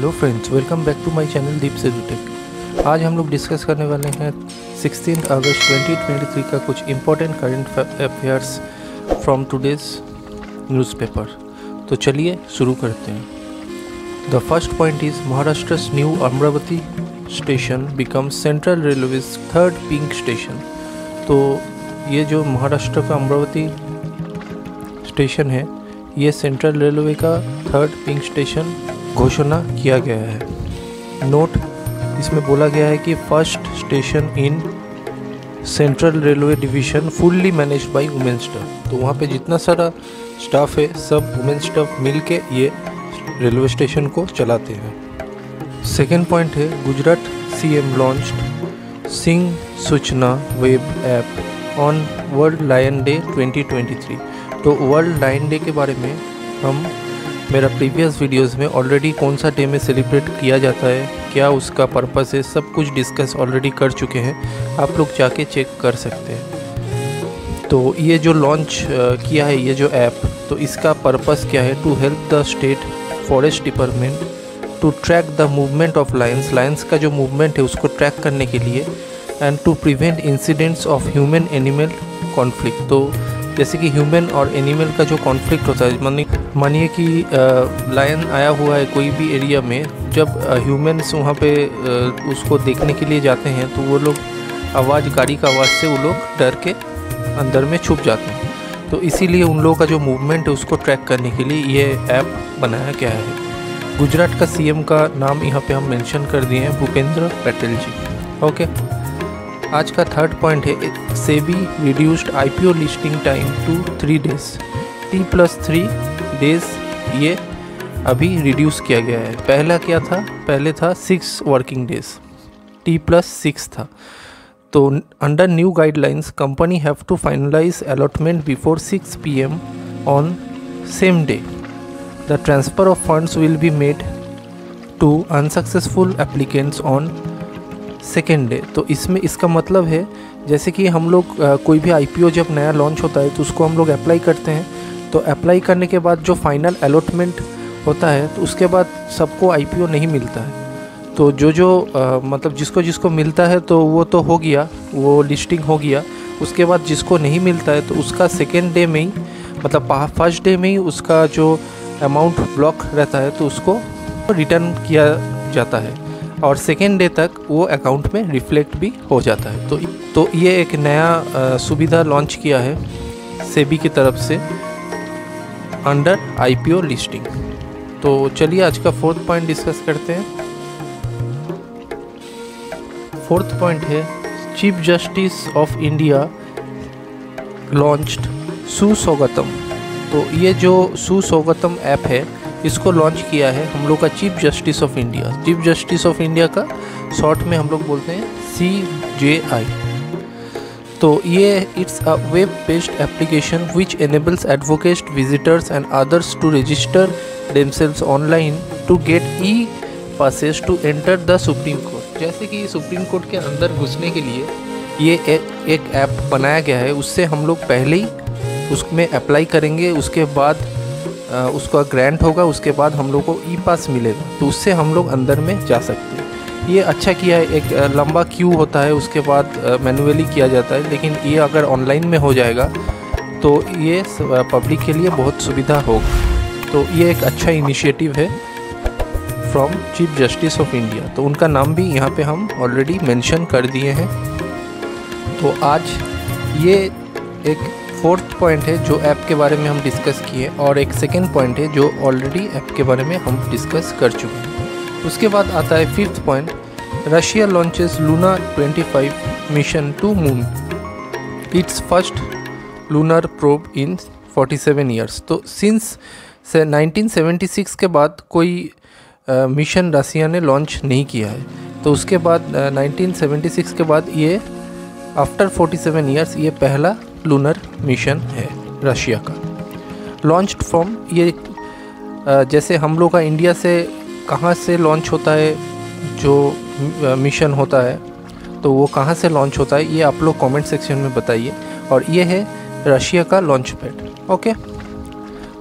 Hello friends, welcome back to my channel Deep से tech. आज हम लोग डिस्कस करने वाले हैं 16 अगस्त 2023 का कुछ important current affairs from today's newspaper. तो चलिए शुरू करते हैं। The first point is Maharashtra's new Amravati station becomes central railways third pink station. तो ये जो महाराष्ट्र का अमरावती स्टेशन है, ये सेंट्रल रेलवे का थर्ड पिंक स्टेशन घोषणा किया गया है। नोट, इसमें बोला गया है कि first station in central railway division fully managed by women staff. तो वहाँ पे जितना सारा स्टाफ है, सब वुमेन स्टाफ मिल के ये रेलवे स्टेशन को चलाते हैं। सेकेंड पॉइंट है, Gujarat CM launched Sinh Suchna web app on world lion day 2023। तो वर्ल्ड लायन डे के बारे में हम मेरा प्रीवियस वीडियोस में ऑलरेडी कौन सा डे में सेलिब्रेट किया जाता है, क्या उसका पर्पस है, सब कुछ डिस्कस ऑलरेडी कर चुके हैं। आप लोग जाके चेक कर सकते हैं। तो ये जो लॉन्च किया है ये जो ऐप, तो इसका पर्पस क्या है? To help the state forest department to track the movement of lions का जो मूवमेंट है उसको ट्रैक करने के लिए, and to prevent incidents of human animal conflict. तो जैसे कि ह्यूमन और एनिमल का जो कॉन्फ्लिक्ट होता है, मानिए कि लायन आया हुआ है कोई भी एरिया में, जब ह्यूमन्स वहाँ पे उसको देखने के लिए जाते हैं तो वो लोग गाड़ी का आवाज़ से वो लोग डर के अंदर में छुप जाते हैं। तो इसीलिए उन लोगों का जो मूवमेंट है उसको ट्रैक करने के लिए ये ऐप बनाया गया है। गुजरात का सीएम का नाम यहाँ पे हम मेंशन कर दिए हैं, भूपेंद्र पटेल जी। ओके, आज का थर्ड पॉइंट है, SEBI reduced IPO listing time to 3 days। T+3 days ये अभी रिड्यूस किया गया है। पहला क्या था? पहले था 6 वर्किंग डेज, T+6 था। तो under new guidelines company have to finalise allotment before 6 PM on same day. The transfer of funds will be made to unsuccessful applicants on second day. तो इसमें इसका मतलब है, जैसे कि हम लोग कोई भी आईपीओ जब नया लॉन्च होता है तो उसको हम लोग अप्लाई करते हैं। तो अप्लाई करने के बाद जो फाइनल अलॉटमेंट होता है तो उसके बाद सबको आईपीओ नहीं मिलता है। तो जो मतलब जिसको जिसको मिलता है तो वो तो हो गया, वो लिस्टिंग हो गया। उसके बाद जिसको नहीं मिलता है तो उसका सेकेंड डे में ही, मतलब फर्स्ट डे में ही उसका जो अमाउंट ब्लॉक रहता है तो उसको रिटर्न किया जाता है, और सेकेंड डे तक वो अकाउंट में रिफ्लेक्ट भी हो जाता है। तो ये एक नया सुविधा लॉन्च किया है सेबी की तरफ से अंडर आईपीओ लिस्टिंग। तो चलिए आज का फोर्थ पॉइंट डिस्कस करते हैं। फोर्थ पॉइंट है, chief justice of India launched Suswagatam. तो ये जो सुस्वागतम ऐप है इसको लॉन्च किया है हम लोग का chief justice of India. Chief justice of India का शॉर्ट में हम लोग बोलते हैं CJI। तो ये it's a web based application which enables advocates, visitors and others to register themselves online to get e passes to enter the supreme court. जैसे कि सुप्रीम कोर्ट के अंदर घुसने के लिए ये एक ऐप बनाया गया है। उससे हम लोग पहले ही उसमें अप्लाई करेंगे, उसके बाद उसका ग्रांट होगा, उसके बाद हम लोग को ई-पास मिलेगा, तो उससे हम लोग अंदर में जा सकते हैं। ये अच्छा किया है। एक लंबा क्यू होता है, उसके बाद मैन्युअली किया जाता है, लेकिन ये अगर ऑनलाइन में हो जाएगा तो ये पब्लिक के लिए बहुत सुविधा होगा। तो ये एक अच्छा इनिशिएटिव है from chief justice of India. तो उनका नाम भी यहाँ पे हम ऑलरेडी मेंशन कर दिए हैं। तो आज ये एक फोर्थ पॉइंट है जो ऐप के बारे में हम डिस्कस किए, और एक सेकेंड पॉइंट है जो ऑलरेडी ऐप के बारे में हम डिस्कस कर चुके हैं। उसके बाद आता है fifth point, Russia launches Luna 25 mission to moon, it's first lunar probe in 47 years. तो सिंस 1976 के बाद कोई मिशन रशिया ने लॉन्च नहीं किया है। तो उसके बाद 1976 के बाद ये आफ्टर 47 ईयर्स ये पहला लूनर मिशन है रशिया का। लॉन्च्ड फ्रॉम, ये जैसे हम लोग का इंडिया से कहाँ से लॉन्च होता है जो मिशन होता है, तो वो कहाँ से लॉन्च होता है ये आप लोग कमेंट सेक्शन में बताइए। और ये है रशिया का लॉन्च पैड। ओके,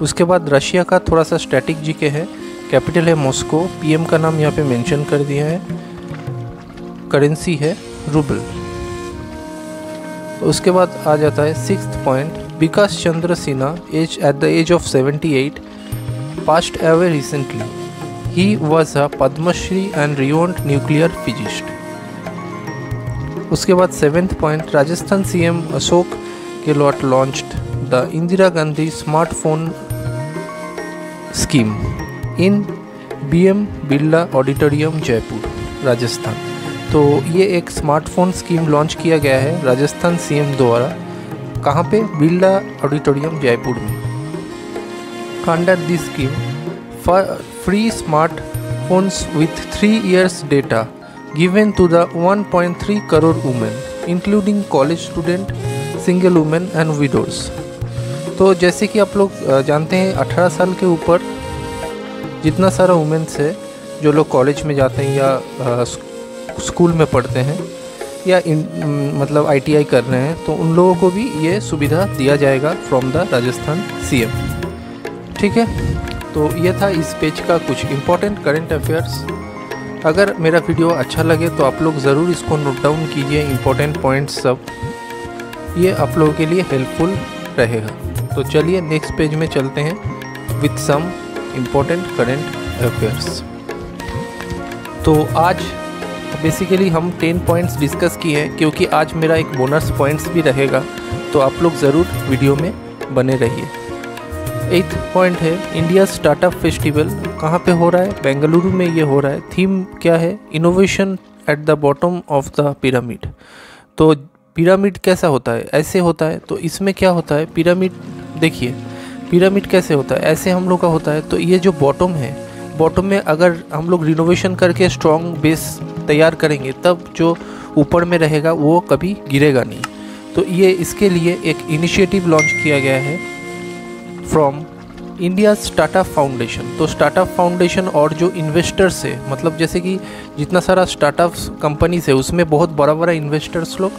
उसके बाद रशिया का थोड़ा सा स्ट्रैटेजी के है कैपिटल है मॉस्को, पीएम का नाम यहाँ पे मेंशन कर दिया है, करेंसी है रूबल। उसके बाद आ जाता है 6th point, Vikas Chandra Sinha at the age of 78 passed away recently. He was a Padma Shri and renowned nuclear physicist. उसके बाद 7th point, Rajasthan CM Ashok Gehlot launched the Indira Gandhi smartphone scheme in BM Birla auditorium Jaipur Rajasthan. तो ये एक स्मार्टफोन स्कीम लॉन्च किया गया है राजस्थान सीएम द्वारा, कहाँ पे? बिरला ऑडिटोरियम जयपुर में। Under this scheme free smartphones with 3 years data given to the 1.3 crore women including college student, single women and widows. तो जैसे कि आप लोग जानते हैं 18 साल के ऊपर जितना सारा वुमेन्स है जो लोग कॉलेज में जाते हैं या स्कूल में पढ़ते हैं या मतलब आईटीआई कर रहे हैं, तो उन लोगों को भी ये सुविधा दिया जाएगा फ्रॉम द राजस्थान सीएम। ठीक है, तो ये था इस पेज का कुछ इम्पोर्टेंट करंट अफेयर्स। अगर मेरा वीडियो अच्छा लगे तो आप लोग ज़रूर इसको नोट डाउन कीजिए, इम्पोर्टेंट पॉइंट्स सब, ये आप लोगों के लिए हेल्पफुल रहेगा। तो चलिए नेक्स्ट पेज में चलते हैं with some important current affairs. तो आज बेसिकली हम 10 पॉइंट्स डिस्कस किए हैं, क्योंकि आज मेरा एक बोनस पॉइंट्स भी रहेगा, तो आप लोग ज़रूर वीडियो में बने रहिए। 8th पॉइंट है इंडिया स्टार्टअप फेस्टिवल, कहाँ पे हो रहा है? बेंगलुरु में ये हो रहा है। थीम क्या है? Innovation at the bottom of the pyramid. तो पिरामिड कैसा होता है? ऐसे होता है। तो इसमें क्या होता है? पिरामिड देखिए, पिरामिड कैसे होता है? ऐसे हम लोग का होता है। तो ये जो बॉटम है, बॉटम में अगर हम लोग रिनोवेशन करके स्ट्रॉन्ग बेस तैयार करेंगे, तब जो ऊपर में रहेगा वो कभी गिरेगा नहीं। तो ये इसके लिए एक इनिशिएटिव लॉन्च किया गया है फ्रॉम इंडिया स्टार्टअप फाउंडेशन। तो स्टार्टअप फाउंडेशन और जो इन्वेस्टर्स है, मतलब जैसे कि जितना सारा स्टार्टअप्स कंपनीज है उसमें बहुत बड़ा बड़ा इन्वेस्टर्स लोग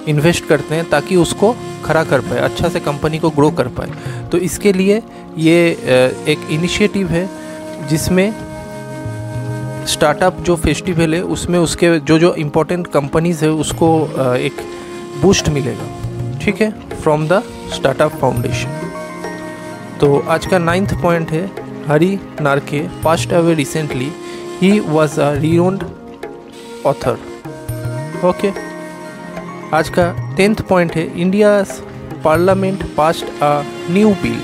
इन्वेस्ट करते हैं ताकि उसको खड़ा कर पाए, अच्छा से कंपनी को ग्रो कर पाए। तो इसके लिए ये एक इनिशिएटिव है जिसमें स्टार्टअप जो फेस्टिवल है उसमें उसके जो इम्पोर्टेंट कंपनीज है उसको एक बूस्ट मिलेगा। ठीक है, फ्रॉम द स्टार्टअप फाउंडेशन। तो आज का 9th पॉइंट है Hari Narke passed away recently, he was a renowned author. Okay, आज का 10th पॉइंट है India parliament passed a new bill.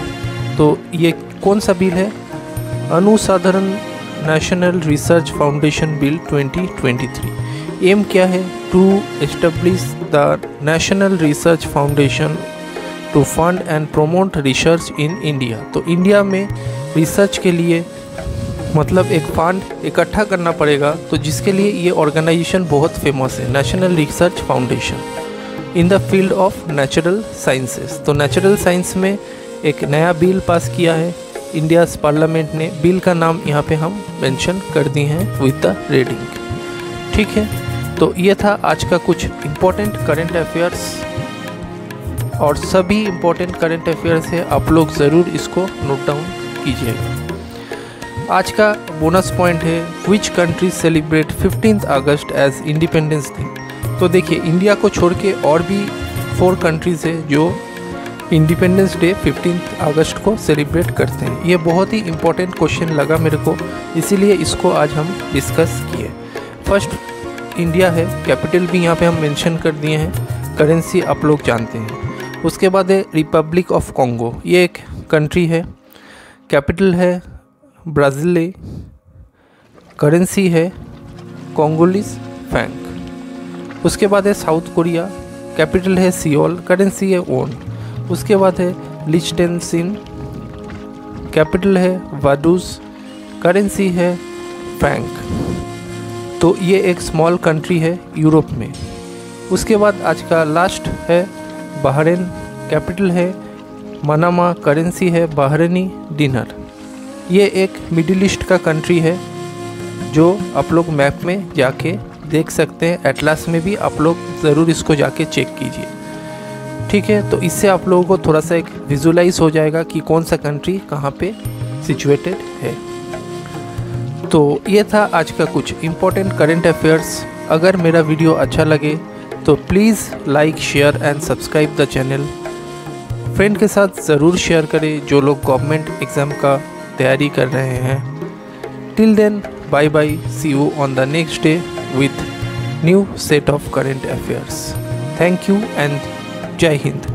तो ये कौन सा बिल है? Anusandhan national research foundation bill 2023। Aim क्या है? To establish the national research foundation to fund and promote research in India. तो इंडिया में रिसर्च के लिए मतलब एक फंड इकट्ठा करना पड़ेगा, तो जिसके लिए ये ऑर्गेनाइजेशन बहुत फेमस है, national research foundation in the field of natural sciences. तो नेचुरल साइंस में एक नया बिल पास किया है इंडिया पार्लियामेंट ने। बिल का नाम यहाँ पे हम मेंशन कर दिए हैं विद द रीडिंग। ठीक है, तो ये था आज का कुछ इम्पोर्टेंट करंट अफेयर्स, और सभी इम्पोर्टेंट करंट अफेयर्स है, आप लोग ज़रूर इसको नोट डाउन कीजिएगा। आज का बोनस पॉइंट है which country celebrate 15th August as independence day. तो देखिए, इंडिया को छोड़ के और भी 4 कंट्रीज़ है जो इंडिपेंडेंस डे 15th अगस्त को सेलिब्रेट करते हैं। ये बहुत ही इम्पोर्टेंट क्वेश्चन लगा मेरे को, इसीलिए इसको आज हम डिस्कस किए। फर्स्ट इंडिया है, कैपिटल भी यहाँ पे हम मेंशन कर दिए हैं, करेंसी आप लोग जानते हैं। उसके बाद है रिपब्लिक ऑफ कॉन्गो, ये एक कंट्री है, कैपिटल है ब्राज़ीले, करेंसी है कॉन्गोलीज फ्रैंक। उसके बाद है साउथ कोरिया, कैपिटल है सियोल, करेंसी है वॉन। उसके बाद है लिechtenstein, कैपिटल है वाडूज, करेंसी है फ्रैंक। तो ये एक स्मॉल कंट्री है यूरोप में। उसके बाद आज का लास्ट है बहरीन, कैपिटल है मनामा, करेंसी है बहरीनी दिनार। ये एक मिडिल ईस्ट का कंट्री है जो आप लोग मैप में जाके देख सकते हैं, एटलास में भी आप लोग ज़रूर इसको जाके चेक कीजिए। ठीक है, तो इससे आप लोगों को थोड़ा सा एक विजुलाइज हो जाएगा कि कौन सा कंट्री कहाँ पे सिचुएटेड है। तो ये था आज का कुछ इम्पोर्टेंट करंट अफेयर्स। अगर मेरा वीडियो अच्छा लगे तो please like, share and subscribe the channel. Friend के साथ ज़रूर शेयर करें जो लोग गवर्नमेंट एग्ज़ाम का तैयारी कर रहे हैं। Till then, bye bye, see you on the next day with new set of current affairs. Thank you and Jai Hind.